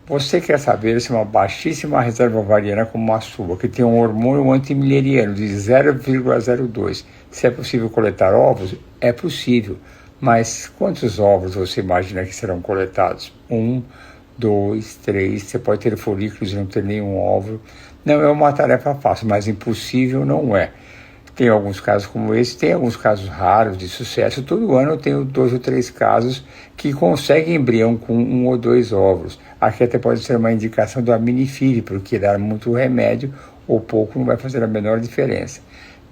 Você quer saber se uma baixíssima reserva ovariana como a sua, que tem um hormônio antimileriano de 0,02, se é possível coletar ovos? É possível, mas quantos ovos você imagina que serão coletados? 1, 2, 3, você pode ter folículos e não ter nenhum óvulo. Não é uma tarefa fácil, mas impossível não é. Tem alguns casos como esse, tem alguns casos raros de sucesso. Todo ano eu tenho 2 ou 3 casos que conseguem embrião com 1 ou 2 óvulos. Aqui até pode ser uma indicação do aminifib, porque dar muito remédio ou pouco não vai fazer a menor diferença.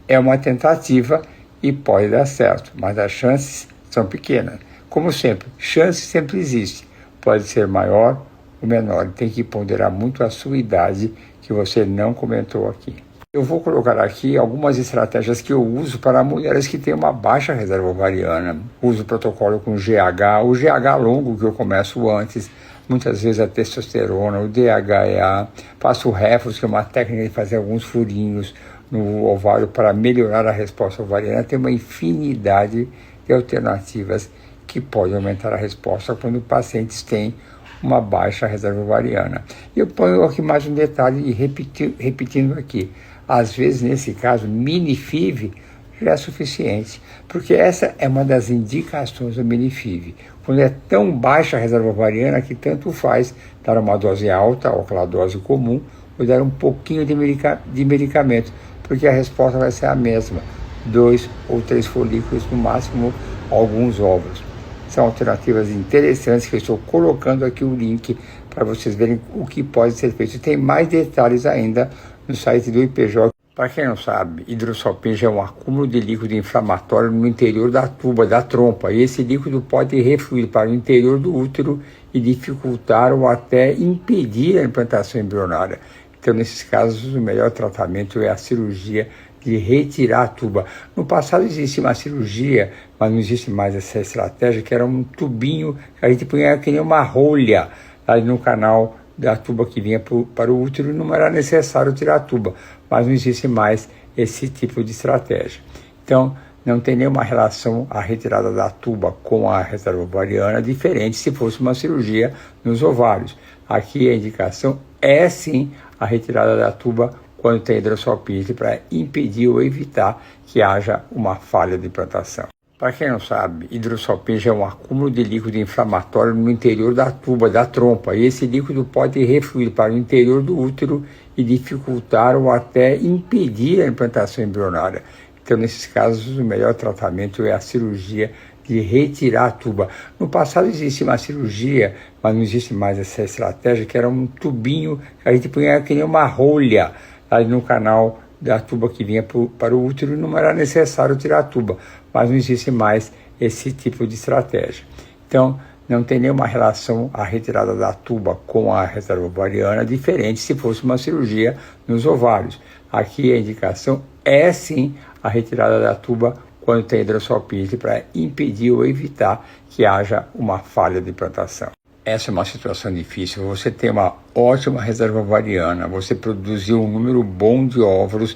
É uma tentativa e pode dar certo, mas as chances são pequenas. Como sempre, chance sempre existe. Pode ser maior ou menor. Tem que ponderar muito a sua idade, que você não comentou aqui. Eu vou colocar aqui algumas estratégias que eu uso para mulheres que têm uma baixa reserva ovariana. Uso o protocolo com GH, o GH longo que eu começo antes, muitas vezes a testosterona, o DHEA, faço o reflux, que é uma técnica de fazer alguns furinhos no ovário para melhorar a resposta ovariana. Tem uma infinidade de alternativas que podem aumentar a resposta quando pacientes têm uma baixa reserva ovariana. E eu ponho aqui mais um detalhe e repetindo aqui. Às vezes, nesse caso, mini-FIV já é suficiente, porque essa é uma das indicações do mini-FIV. Quando é tão baixa a reserva ovariana que tanto faz dar uma dose alta ou aquela dose comum, ou dar um pouquinho de medicamento, porque a resposta vai ser a mesma, 2 ou 3 folículos, no máximo alguns óvulos. São alternativas interessantes que eu estou colocando aqui o link para vocês verem o que pode ser feito. Tem mais detalhes ainda no site do IPJ. Para quem não sabe, hidrosalpinge é um acúmulo de líquido inflamatório no interior da tuba, da trompa, e esse líquido pode refluir para o interior do útero e dificultar ou até impedir a implantação embrionária. Então, nesses casos, o melhor tratamento é a cirurgia de retirar a tuba. No passado existia uma cirurgia, mas não existe mais essa estratégia, que era um tubinho que a gente punha que nem uma rolha ali no canal da tuba que vinha para o útero, e não era necessário tirar a tuba, mas não existe mais esse tipo de estratégia. Então, não tem nenhuma relação a retirada da tuba com a reserva ovariana, diferente se fosse uma cirurgia nos ovários. Aqui a indicação é sim a retirada da tuba quando tem hidrosalpinge, para impedir ou evitar que haja uma falha de implantação. Para quem não sabe, hidrosalpinge é um acúmulo de líquido inflamatório no interior da tuba, da trompa, e esse líquido pode refluir para o interior do útero e dificultar ou até impedir a implantação embrionária. Então, nesses casos, o melhor tratamento é a cirurgia de retirar a tuba. No passado existia uma cirurgia, mas não existe mais essa estratégia, que era um tubinho que a gente punha que nem uma rolha ali no canal da tuba que vinha para o útero, e não era necessário tirar a tuba, mas não existe mais esse tipo de estratégia. Então, não tem nenhuma relação a retirada da tuba com a reserva ovariana, diferente se fosse uma cirurgia nos ovários. Aqui a indicação é sim a retirada da tuba quando tem hidrosalpinge, para impedir ou evitar que haja uma falha de implantação. Essa é uma situação difícil. Você tem uma ótima reserva ovariana, você produziu um número bom de óvulos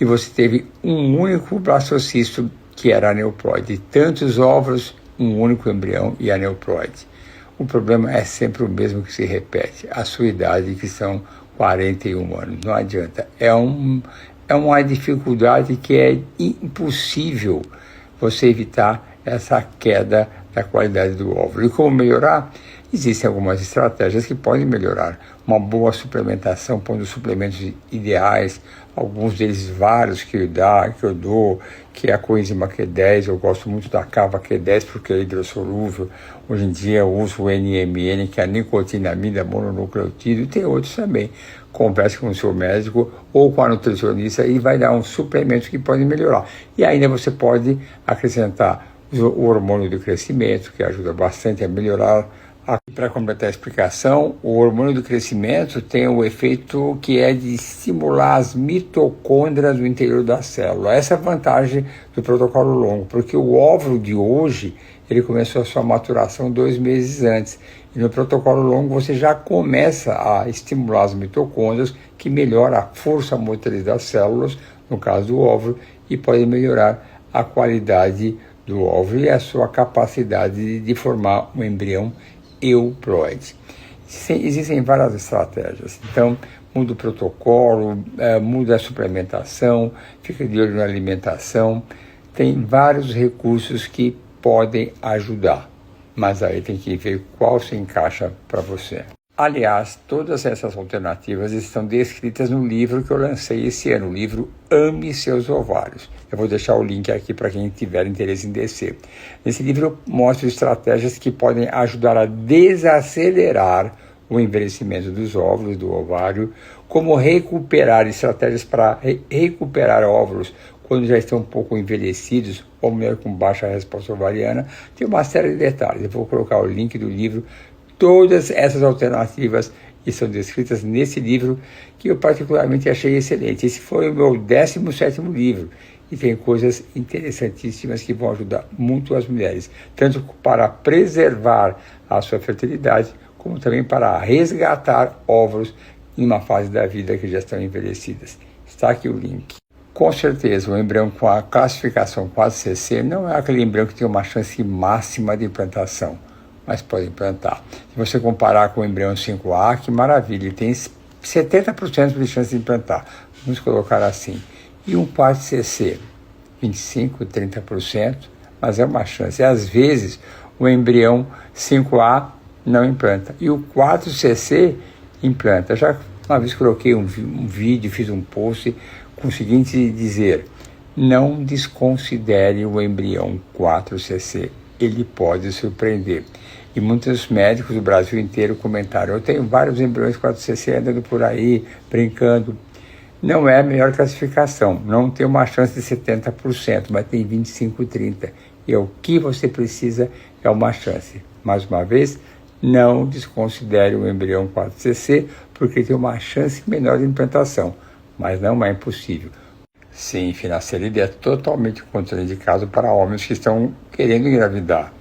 e você teve um único blastocisto, que era aneuploide. Tantos óvulos, um único embrião e aneuploide. O problema é sempre o mesmo que se repete, a sua idade, que são 41 anos. Não adianta. É uma dificuldade que é impossível você evitar essa queda da qualidade do óvulo. E como melhorar? Existem algumas estratégias que podem melhorar. Uma boa suplementação, pondo suplementos ideais, alguns deles vários que eu dou, que é a coenzima Q10, eu gosto muito da cava Q10 porque é hidrossolúvel. Hoje em dia eu uso o NMN, que é a nicotinamida mononucleotídeo, e tem outros também. Converse com o seu médico ou com a nutricionista e vai dar um suplemento que pode melhorar. E ainda você pode acrescentar o hormônio do crescimento, que ajuda bastante a melhorar. Para completar a explicação, o hormônio do crescimento tem o efeito que é de estimular as mitocôndrias do interior da célula. Essa é a vantagem do protocolo longo, porque o óvulo de hoje, ele começou a sua maturação 2 meses antes. E no protocolo longo você já começa a estimular as mitocôndrias, que melhora a força motriz das células, no caso do óvulo, e pode melhorar a qualidade do óvulo e a sua capacidade de formar um embrião euploide. Existem várias estratégias. Então, muda o protocolo, muda a suplementação, fica de olho na alimentação. Tem vários recursos que podem ajudar, mas aí tem que ver qual se encaixa para você. Aliás, todas essas alternativas estão descritas no livro que eu lancei esse ano, o livro Ame Seus Ovários. Eu vou deixar o link aqui para quem tiver interesse em descer. Nesse livro eu mostro estratégias que podem ajudar a desacelerar o envelhecimento dos óvulos, do ovário, como recuperar estratégias para recuperar óvulos quando já estão um pouco envelhecidos, ou mulher com baixa resposta ovariana. Tem uma série de detalhes. Eu vou colocar o link do livro. Todas essas alternativas estão descritas nesse livro, que eu particularmente achei excelente. Esse foi o meu 17º livro, e tem coisas interessantíssimas que vão ajudar muito as mulheres, tanto para preservar a sua fertilidade, como também para resgatar óvulos em uma fase da vida que já estão envelhecidas. Está aqui o link. Com certeza, o embrião com a classificação 4CC não é aquele embrião que tem uma chance máxima de implantação, mas pode implantar. Se você comparar com o embrião 5A, que maravilha, ele tem 70% de chance de implantar, vamos colocar assim. E um 4CC, 25%, 30%, mas é uma chance. E às vezes o embrião 5A não implanta, e o 4CC implanta. Já uma vez coloquei um vídeo, fiz um post com o seguinte dizer: não desconsidere o embrião 4CC, ele pode surpreender. E muitos médicos do Brasil inteiro comentaram: eu tenho vários embriões 4CC andando por aí, brincando. Não é a melhor classificação, não tem uma chance de 70%, mas tem 25%, 30%. E o que você precisa é uma chance. Mais uma vez, não desconsidere o embrião 4CC, porque tem uma chance menor de implantação, mas não é impossível. Sim, finasterida é totalmente contraindicado para homens que estão querendo engravidar.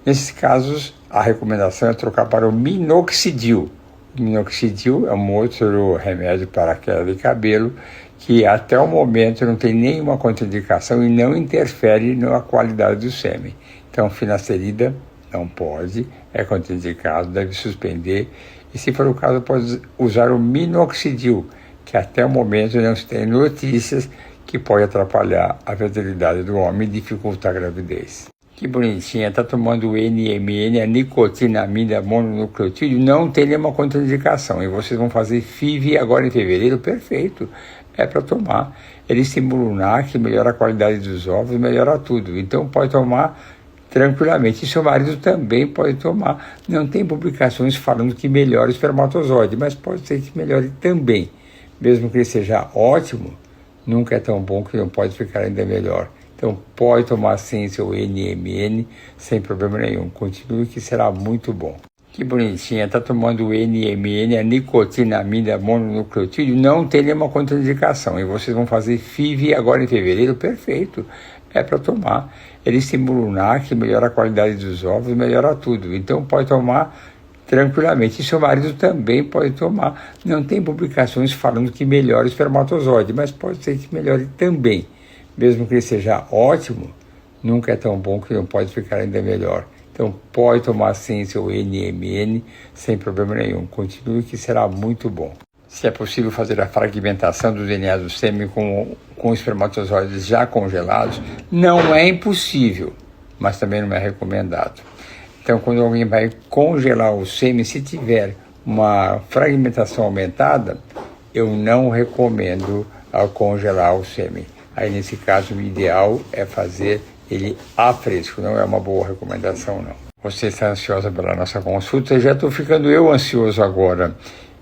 Nesses casos, a recomendação é trocar para o minoxidil. O minoxidil é um outro remédio para queda de cabelo que até o momento não tem nenhuma contraindicação e não interfere na qualidade do sêmen. Então, finasterida não pode, é contraindicado, deve suspender. E se for o caso, pode usar o minoxidil, que até o momento não se tem notícias que pode atrapalhar a fertilidade do homem e dificultar a gravidez. Que bonitinha, está tomando o NMN, a nicotinamida mononucleotídeo, não tem nenhuma contraindicação. E vocês vão fazer FIV agora em fevereiro, perfeito, é para tomar. Ele estimula o NAC, melhora a qualidade dos ovos, melhora tudo. Então pode tomar tranquilamente. E seu marido também pode tomar. Não tem publicações falando que melhora o espermatozoide, mas pode ser que melhore também. Mesmo que ele seja ótimo, nunca é tão bom que não pode ficar ainda melhor. Então pode tomar sim seu NMN sem problema nenhum. Continue que será muito bom. Que bonitinha, está tomando o NMN, a nicotinamida mononucleotídeo, não tem nenhuma contraindicação. E vocês vão fazer FIV agora em fevereiro, perfeito, é para tomar. Ele estimula o NAC, melhora a qualidade dos ovos, melhora tudo. Então pode tomar tranquilamente. E seu marido também pode tomar. Não tem publicações falando que melhora o espermatozoide, mas pode ser que melhore também. Mesmo que ele seja ótimo, nunca é tão bom que não pode ficar ainda melhor. Então pode tomar sim seu NMN sem problema nenhum. Continue que será muito bom. Se é possível fazer a fragmentação do DNA do sêmen com espermatozoides já congelados, não é impossível, mas também não é recomendado. Então, quando alguém vai congelar o sêmen, se tiver uma fragmentação aumentada, eu não recomendo congelar o sêmen. Aí, nesse caso, o ideal é fazer ele a fresco, não é uma boa recomendação, não. Você está ansiosa pela nossa consulta? Já estou ficando eu ansioso agora.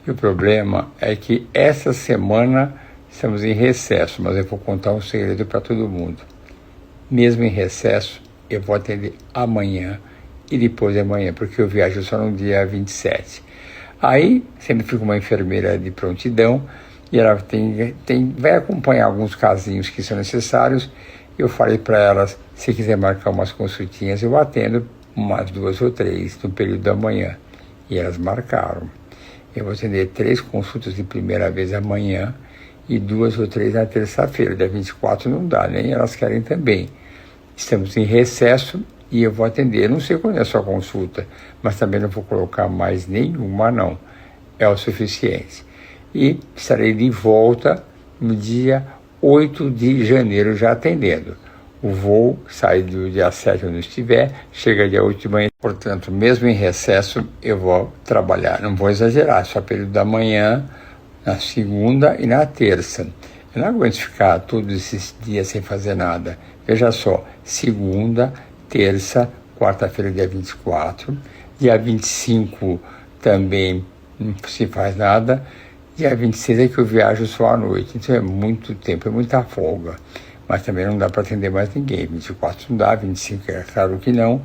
E o problema é que essa semana estamos em recesso, mas eu vou contar um segredo para todo mundo. Mesmo em recesso, eu vou atender amanhã e depois de amanhã, porque eu viajo só no dia 27. Aí, sempre fica uma enfermeira de prontidão, e ela vai acompanhar alguns casinhos que são necessários. Eu falei para elas, se quiser marcar umas consultinhas, eu atendo umas 2 ou 3 no período da manhã. E elas marcaram. Eu vou atender 3 consultas de primeira vez amanhã e 2 ou 3 na terça-feira. Dia 24 não dá, nem elas querem também. Estamos em recesso e eu vou atender. Eu não sei quando é a sua consulta, mas também não vou colocar mais nenhuma, não. É o suficiente. E estarei de volta no dia 8 de janeiro já atendendo. O voo sai do dia 7 onde estiver, chega dia 8 de manhã. Portanto, mesmo em recesso, eu vou trabalhar. Não vou exagerar, só período da manhã, na segunda e na terça. Eu não aguento ficar todos esses dias sem fazer nada. Veja só, segunda, terça, quarta-feira, dia 24. Dia 25 também não se faz nada. Dia 26 é que eu viajo só à noite. Então é muito tempo, é muita folga. Mas também não dá para atender mais ninguém. 24 não dá, 25 é claro que não.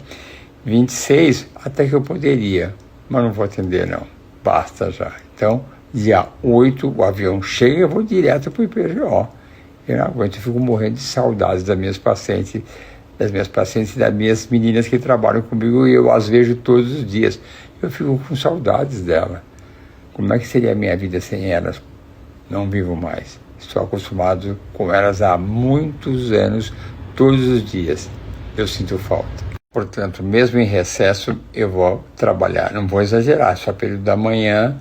26 até que eu poderia, mas não vou atender não. Basta já. Então, dia 8 o avião chega e eu vou direto para o IPGO. Eu não aguento, eu fico morrendo de saudades das minhas pacientes e das minhas meninas que trabalham comigo e eu as vejo todos os dias. Eu fico com saudades dela. Como é que seria a minha vida sem elas? Não vivo mais. Estou acostumado com elas há muitos anos, todos os dias. Eu sinto falta. Portanto, mesmo em recesso, eu vou trabalhar. Não vou exagerar, só período da manhã,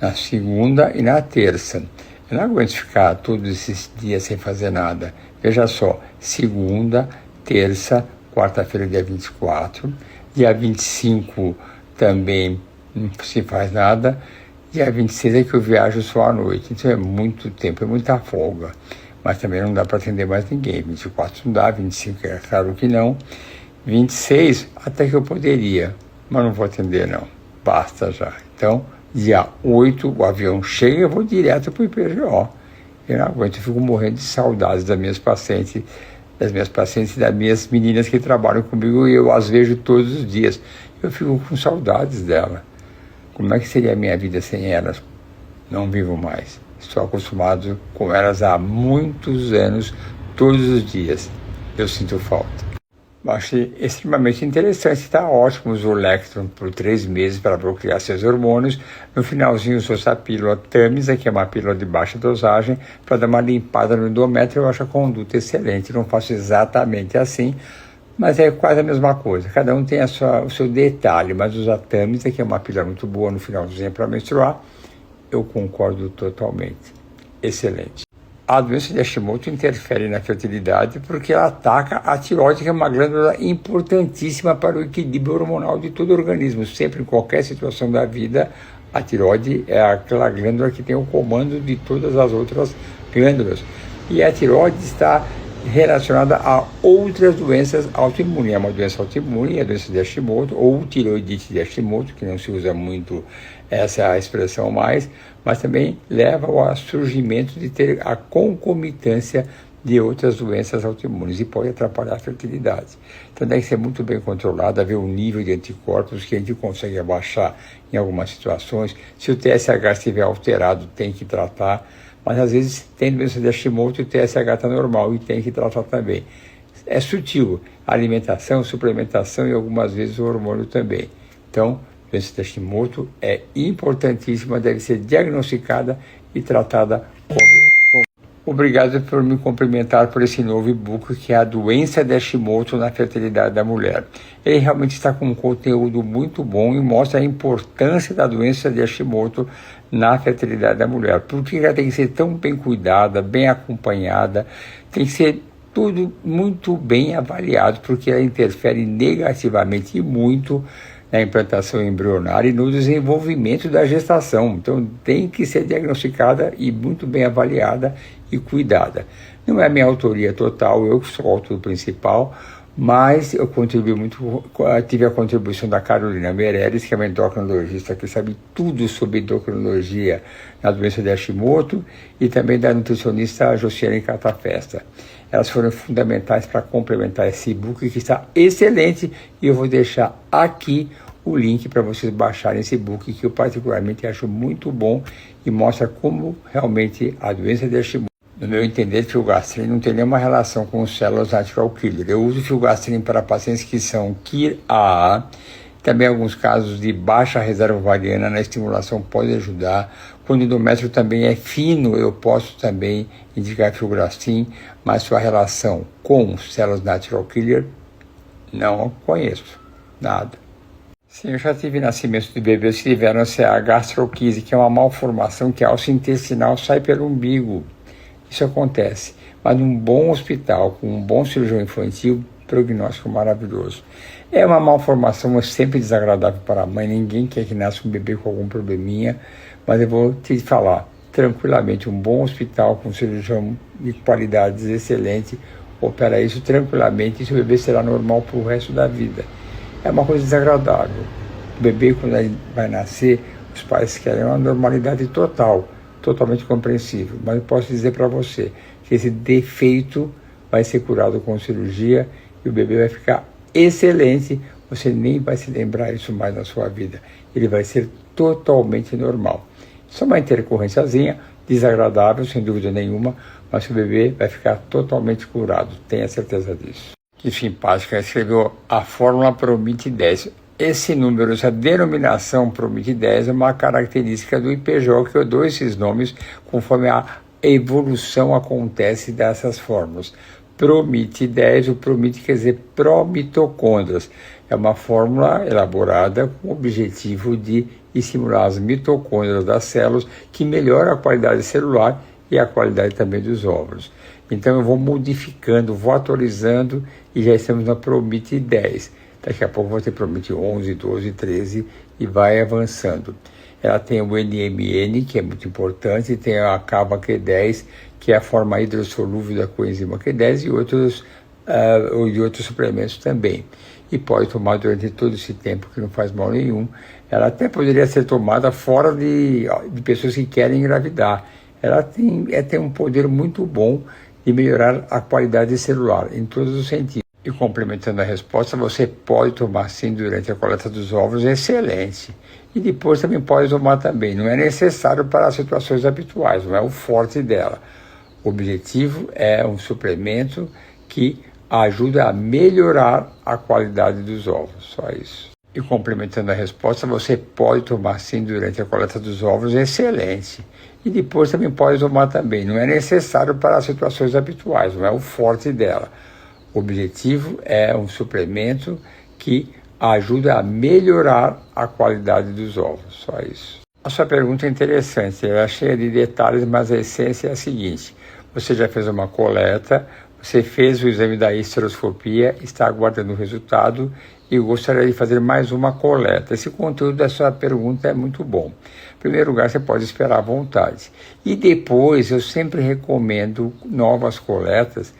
na segunda e na terça. Eu não aguento ficar todos esses dias sem fazer nada. Veja só, segunda, terça, quarta-feira, dia 24. Dia 25 também não se faz nada. Dia 26 é que eu viajo só à noite. Então é muito tempo, é muita folga. Mas também não dá para atender mais ninguém. 24 não dá, 25 é claro que não. 26 até que eu poderia, mas não vou atender não. Basta já. Então, dia 8 o avião chega e eu vou direto para o IPGO. Eu não aguento, eu fico morrendo de saudades das minhas pacientes e das minhas meninas que trabalham comigo e eu as vejo todos os dias. Eu fico com saudades dela. Como é que seria a minha vida sem elas? Não vivo mais. Estou acostumado com elas há muitos anos, todos os dias. Eu sinto falta. Achei extremamente interessante, está ótimo usar o Lectron por 3 meses para bloquear seus hormônios. No finalzinho usou essa pílula Tamisa, que é uma pílula de baixa dosagem, para dar uma limpada no endométrio. Eu acho a conduta excelente, não faço exatamente assim, mas é quase a mesma coisa. Cada um tem o seu detalhe, mas usar Tamisa, que é uma pílula muito boa no finalzinho para menstruar, eu concordo totalmente. Excelente. A doença de Hashimoto interfere na fertilidade porque ela ataca a tireoide, que é uma glândula importantíssima para o equilíbrio hormonal de todo o organismo. Sempre, em qualquer situação da vida, a tireoide é aquela glândula que tem o comando de todas as outras glândulas. E a tireoide está relacionada a outras doenças autoimunes. É uma doença autoimune, a doença de Hashimoto, ou tireoidite de Hashimoto, que não se usa muito essa expressão mais, mas também leva ao surgimento de ter a concomitância de outras doenças autoimunes e pode atrapalhar a fertilidade. Então tem que ser muito bem controlado, ver o nível de anticorpos que a gente consegue abaixar em algumas situações. Se o TSH estiver alterado, tem que tratar, mas às vezes tem doença de Hashimoto e o TSH está normal e tem que tratar também. É sutil, a alimentação, suplementação e algumas vezes o hormônio também. Então, a doença de Hashimoto é importantíssima, deve ser diagnosticada e tratada com... Obrigado por me cumprimentar por esse novo e-book, que é a doença de Hashimoto na fertilidade da mulher. Ele realmente está com um conteúdo muito bom e mostra a importância da doença de Hashimoto na fertilidade da mulher. Porque ela tem que ser tão bem cuidada, bem acompanhada, tem que ser tudo muito bem avaliado, porque ela interfere negativamente e muito na implantação embrionária e no desenvolvimento da gestação. Então tem que ser diagnosticada e muito bem avaliada e cuidada. Não é minha autoria total, eu que sou o autor principal, mas eu contribuí muito, tive a contribuição da Carolina Meirelles, que é uma endocrinologista que sabe tudo sobre endocrinologia na doença de Hashimoto, e também da nutricionista Josiane Catafesta. Elas foram fundamentais para complementar esse e-book, que está excelente, e eu vou deixar aqui o link para vocês baixarem esse e-book, que eu particularmente acho muito bom e mostra como realmente a doença de Hashimoto, no meu entender, filgastrin não tem nenhuma relação com os células natural killer. Eu uso filgastrin para pacientes que são KIR-AA. Também alguns casos de baixa reserva ovariana na estimulação pode ajudar. Quando o endométrio também é fino, eu posso também indicar filgastrin, mas sua relação com células natural killer Não conheço nada. Sim, eu já tive nascimentos de bebês que tiveram a gastroquise, que é uma malformação que a alça intestinal sai pelo umbigo. Isso acontece. Mas num bom hospital, com um bom cirurgião infantil, prognóstico maravilhoso. É uma malformação sempre desagradável para a mãe, ninguém quer que nasça um bebê com algum probleminha, mas eu vou te falar, tranquilamente, um bom hospital com um cirurgião de qualidades excelente, opera isso tranquilamente e o bebê será normal para o resto da vida. É uma coisa desagradável. O bebê, quando ele vai nascer, os pais querem uma normalidade total, totalmente compreensível, mas eu posso dizer para você que esse defeito vai ser curado com cirurgia e o bebê vai ficar excelente, você nem vai se lembrar isso mais na sua vida. Ele vai ser totalmente normal. Só uma intercorrênciazinha, desagradável, sem dúvida nenhuma, mas o bebê vai ficar totalmente curado, tenha certeza disso. Que simpática, escreveu a fórmula Promite 10. Esse número, essa denominação Promite 10 é uma característica do IPJ, que eu dou esses nomes conforme a evolução acontece dessas fórmulas. Promite 10, o Promite quer dizer promitocôndrias. É uma fórmula elaborada com o objetivo de estimular as mitocôndrias das células, que melhora a qualidade celular e a qualidade também dos óvulos. Então eu vou modificando, vou atualizando e já estamos na Promite 10. Daqui a pouco vou ter Promite 11, 12, 13 e vai avançando. Ela tem o NMN, que é muito importante, tem a Cava Q10, que é a forma hidrossolúvel da coenzima Q10 e outros suplementos também. E pode tomar durante todo esse tempo, que não faz mal nenhum. Ela até poderia ser tomada fora de pessoas que querem engravidar. Ela tem um poder muito bom de melhorar a qualidade celular, em todos os sentidos. E complementando a resposta, você pode tomar sim durante a coleta dos óvulos, excelente. E depois também pode tomar também. Não é necessário para as situações habituais, não é o forte dela. O objetivo é um suplemento que ajuda a melhorar a qualidade dos óvulos, só isso. E complementando a resposta, você pode tomar sim durante a coleta dos óvulos, excelente. E depois também pode tomar também. Não é necessário para as situações habituais, não é o forte dela. O objetivo é um suplemento que ajuda a melhorar a qualidade dos óvulos, só isso. A sua pergunta é interessante, ela é cheia de detalhes, mas a essência é a seguinte: você já fez uma coleta, você fez o exame da histeroscopia, está aguardando o resultado e gostaria de fazer mais uma coleta. Esse conteúdo da sua pergunta é muito bom. Em primeiro lugar, você pode esperar à vontade. E depois, eu sempre recomendo novas coletas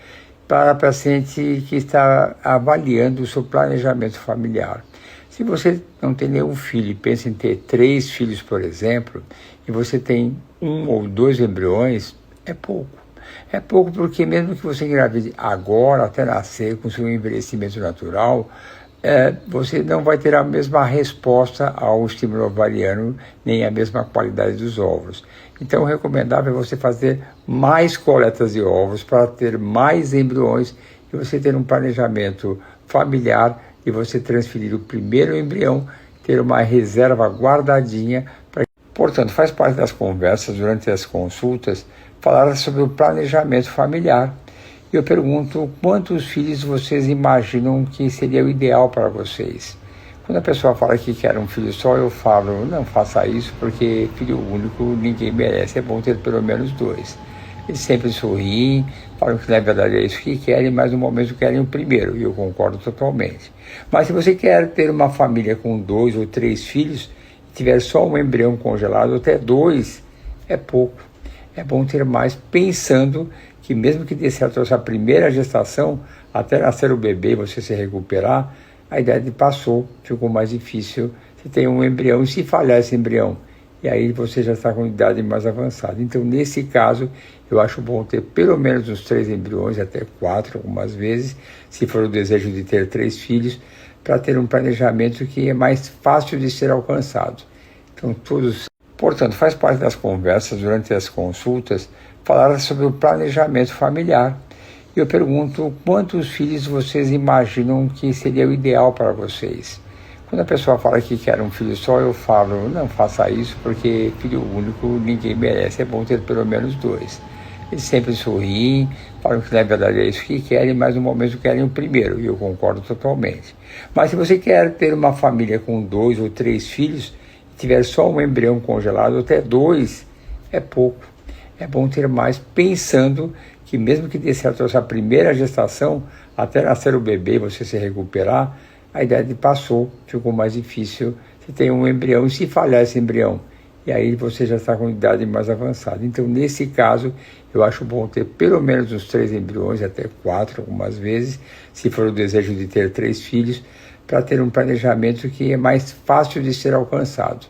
para paciente que está avaliando o seu planejamento familiar. Se você não tem nenhum filho e pensa em ter 3 filhos, por exemplo, e você tem 1 ou 2 embriões, é pouco. É pouco porque mesmo que você engravide agora, até nascer, com seu envelhecimento natural, você não vai ter a mesma resposta ao estímulo ovariano, nem a mesma qualidade dos óvulos. Então, o recomendável é você fazer mais coletas de óvulos para ter mais embriões e você ter um planejamento familiar e você transferir o primeiro embrião, ter uma reserva guardadinha. Portanto, faz parte das conversas durante as consultas falar sobre o planejamento familiar. Eu pergunto quantos filhos vocês imaginam que seria o ideal para vocês. Quando a pessoa fala que quer um filho só, eu falo, não faça isso, porque filho único ninguém merece, é bom ter pelo menos 2. Eles sempre sorriem, falam que na verdade é isso que querem, mas no momento querem o primeiro, e eu concordo totalmente. Mas se você quer ter uma família com 2 ou 3 filhos, e tiver só um embrião congelado, até 2, é pouco. É bom ter mais, pensando que mesmo que dê certo essa primeira gestação, até nascer o bebê e você se recuperar, a idade passou, ficou mais difícil. Você tem um embrião, e se falhar esse embrião, e aí você já está com idade mais avançada. Então, nesse caso, eu acho bom ter pelo menos uns 3 embriões, até 4 algumas vezes, se for o desejo de ter 3 filhos, para ter um planejamento que é mais fácil de ser alcançado. Então, portanto, faz parte das conversas durante as consultas falar sobre o planejamento familiar. Eu pergunto quantos filhos vocês imaginam que seria o ideal para vocês. Quando a pessoa fala que quer um filho só, eu falo, não faça isso, porque filho único ninguém merece, é bom ter pelo menos 2. eles sempre sorriem, falam que na verdade é isso que querem, mas no momento querem o primeiro, e eu concordo totalmente. Mas se você quer ter uma família com 2 ou 3 filhos, e tiver só um embrião congelado, até 2, é pouco. É bom ter mais, pensando que mesmo que dê certo essa primeira gestação, até nascer o bebê, você se recuperar, a idade passou, ficou mais difícil. Você tem um embrião, e se falhar esse embrião, e aí você já está com idade mais avançada. Então, nesse caso, eu acho bom ter pelo menos uns 3 embriões, até 4 algumas vezes, se for o desejo de ter 3 filhos, para ter um planejamento que é mais fácil de ser alcançado.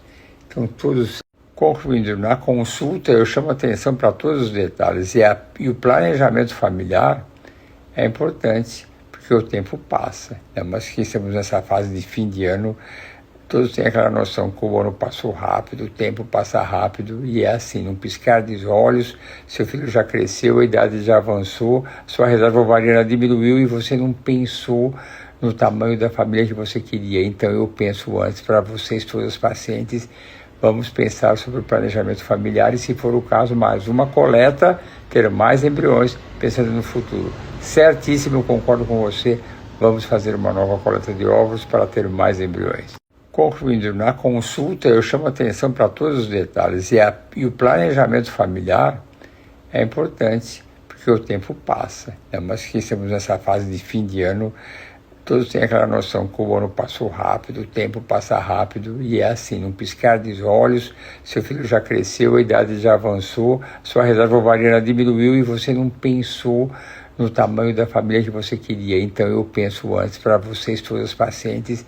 Então, todos... Concluindo, na consulta eu chamo atenção para todos os detalhes e o planejamento familiar é importante, porque o tempo passa, né? Mas que estamos nessa fase de fim de ano, todos têm aquela noção que o ano passou rápido, o tempo passa rápido, e é assim, num piscar de olhos, seu filho já cresceu, a idade já avançou, sua reserva ovariana diminuiu e você não pensou no tamanho da família que você queria. Então eu penso antes, para vocês, todos os pacientes, vamos pensar sobre o planejamento familiar e, se for o caso, mais uma coleta, ter mais embriões, pensando no futuro. Certíssimo, eu concordo com você, vamos fazer uma nova coleta de óvulos para ter mais embriões. Concluindo, na consulta eu chamo atenção para todos os detalhes e o planejamento familiar é importante, porque o tempo passa, né? Mas que estamos nessa fase de fim de ano, todos têm aquela noção que o ano passou rápido, o tempo passa rápido, e é assim, num piscar de olhos, seu filho já cresceu, a idade já avançou, sua reserva ovariana diminuiu e você não pensou no tamanho da família que você queria. Então eu penso antes, para vocês, todos os pacientes,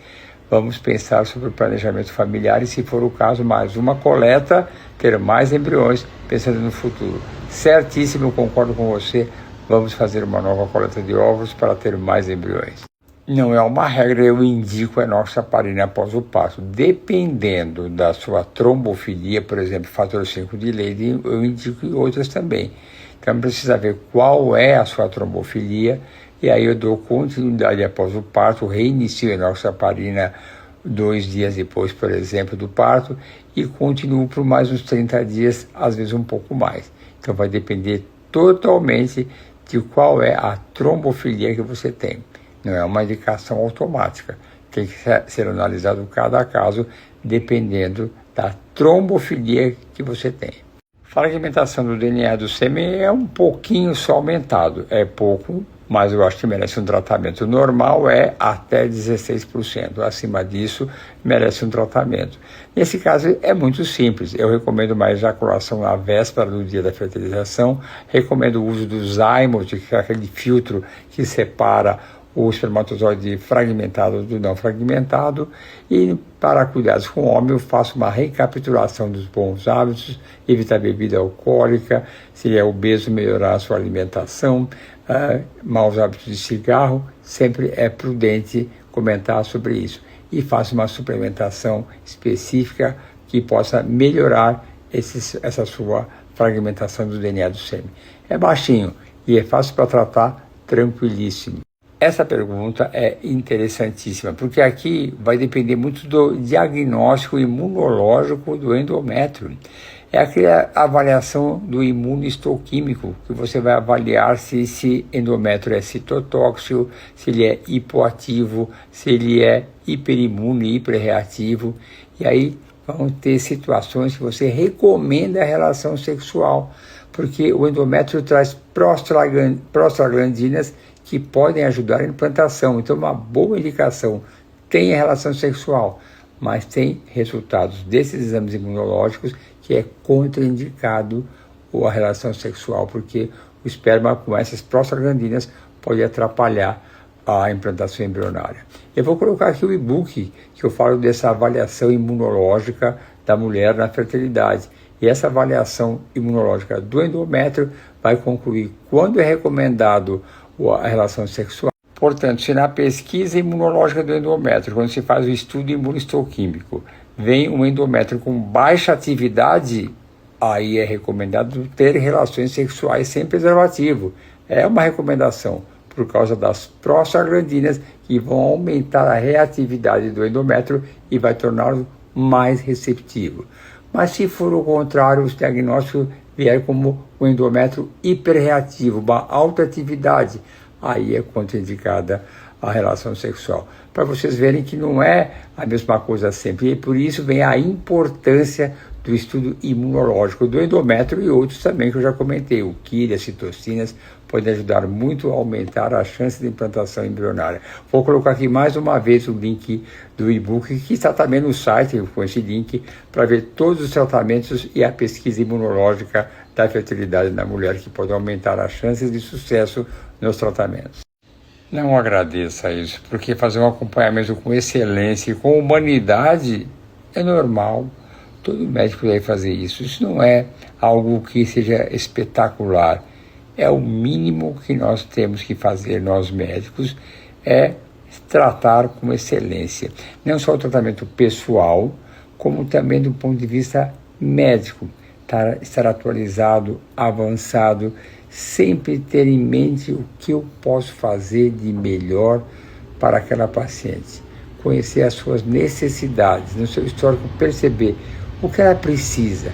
vamos pensar sobre o planejamento familiar e, se for o caso, mais uma coleta, ter mais embriões, pensando no futuro. Certíssimo, eu concordo com você, vamos fazer uma nova coleta de óvulos para ter mais embriões. Não é uma regra, eu indico a enoxaparina após o parto. Dependendo da sua trombofilia, por exemplo, fator 5 de Leydig, eu indico outras também. Então precisa ver qual é a sua trombofilia, e aí eu dou continuidade após o parto, reinicio a enoxaparina 2 dias depois, por exemplo, do parto, e continuo por mais uns 30 dias, às vezes um pouco mais. Então vai depender totalmente de qual é a trombofilia que você tem. Não é uma indicação automática, tem que ser analisado cada caso, dependendo da trombofilia que você tem. Fragmentação do DNA do sêmen é um pouquinho só aumentado, é pouco, mas eu acho que merece um tratamento. Normal é até 16%, acima disso merece um tratamento. Nesse caso é muito simples, eu recomendo uma ejaculação na véspera do dia da fertilização, recomendo o uso do Zymote, que é aquele filtro que separa o espermatozoide fragmentado do não fragmentado, e para cuidados com o homem eu faço uma recapitulação dos bons hábitos, evitar bebida alcoólica, se ele é obeso, melhorar a sua alimentação, maus hábitos de cigarro, sempre é prudente comentar sobre isso. E faço uma suplementação específica que possa melhorar essa sua fragmentação do DNA do sêmen. É baixinho e é fácil para tratar, tranquilíssimo. Essa pergunta é interessantíssima, porque aqui vai depender muito do diagnóstico imunológico do endométrio. É aquela avaliação do imunohistoquímico, que você vai avaliar se esse endométrio é citotóxico, se ele é hipoativo, se ele é hiperimune, hiperreativo. E aí vão ter situações que você recomenda a relação sexual, porque o endométrio traz prostaglandinas que podem ajudar a implantação. Então, uma boa indicação, tem a relação sexual, mas tem resultados desses exames imunológicos que é contraindicado a relação sexual, porque o esperma com essas prostaglandinas pode atrapalhar a implantação embrionária. Eu vou colocar aqui o e-book que eu falo dessa avaliação imunológica da mulher na fertilidade. E essa avaliação imunológica do endométrio vai concluir quando é recomendado a relação sexual. Portanto, se na pesquisa imunológica do endométrio, quando se faz o estudo imunistoquímico, vem um endométrio com baixa atividade, aí é recomendado ter relações sexuais sem preservativo. É uma recomendação, por causa das prostaglandinas que vão aumentar a reatividade do endométrio e vai torná-lo mais receptivo. Mas se for o contrário, o diagnóstico vier como um endométrio hiperreativo, uma alta atividade, aí é contraindicada a relação sexual. Para vocês verem que não é a mesma coisa sempre. E por isso vem a importância do estudo imunológico do endométrio e outros também que eu já comentei. O Kiri, as citocinas, podem ajudar muito a aumentar a chance de implantação embrionária. Vou colocar aqui mais uma vez o link do e-book, que está também no site com esse link, para ver todos os tratamentos e a pesquisa imunológica da fertilidade na mulher, que pode aumentar as chances de sucesso nos tratamentos. Não agradeça isso, porque fazer um acompanhamento com excelência e com humanidade é normal. Todo médico deve fazer isso. Isso não é algo que seja espetacular. É o mínimo que nós temos que fazer, nós médicos, é tratar com excelência. Não só o tratamento pessoal, como também do ponto de vista médico. Estar atualizado, avançado, sempre ter em mente o que eu posso fazer de melhor para aquela paciente. Conhecer as suas necessidades, no seu histórico perceber o que ela precisa,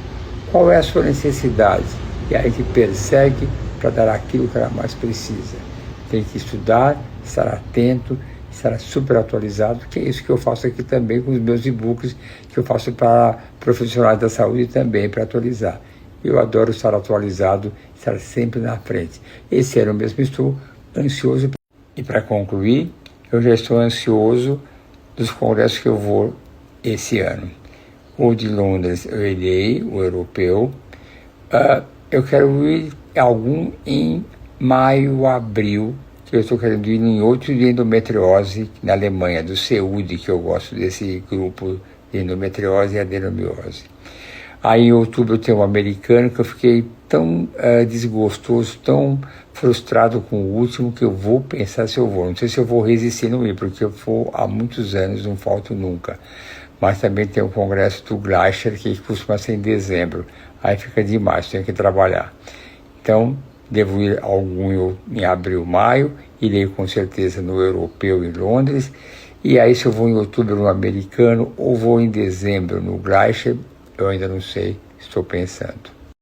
qual é a sua necessidade, e aí a gente persegue para dar aquilo que ela mais precisa. Tem que estudar, estar atento, estar super atualizado, que é isso que eu faço aqui também com os meus e-books, que eu faço para profissionais da saúde também, para atualizar. Eu adoro estar atualizado, estar sempre na frente. Esse ano mesmo estou ansioso. E para concluir, eu já estou ansioso dos congressos que eu vou esse ano. O de Londres eu irei, o europeu. Eu quero ir algum em maio, abril, que eu estou querendo ir em outro de endometriose na Alemanha, do CEUD, que eu gosto desse grupo de endometriose e adenomiose. Aí em outubro eu tenho um americano que eu fiquei tão desgostoso, tão frustrado com o último, que eu vou pensar se eu vou. Não sei se eu vou resistir não ir, porque eu vou há muitos anos, não falto nunca. Mas também tem o congresso do Gleicher, que costuma ser em dezembro. Aí fica demais, tenho que trabalhar. Então, devo ir a algum em abril, maio, irei com certeza no europeu em Londres, e aí se eu vou em outubro no americano, ou vou em dezembro no Gleicher, eu ainda não sei, estou pensando.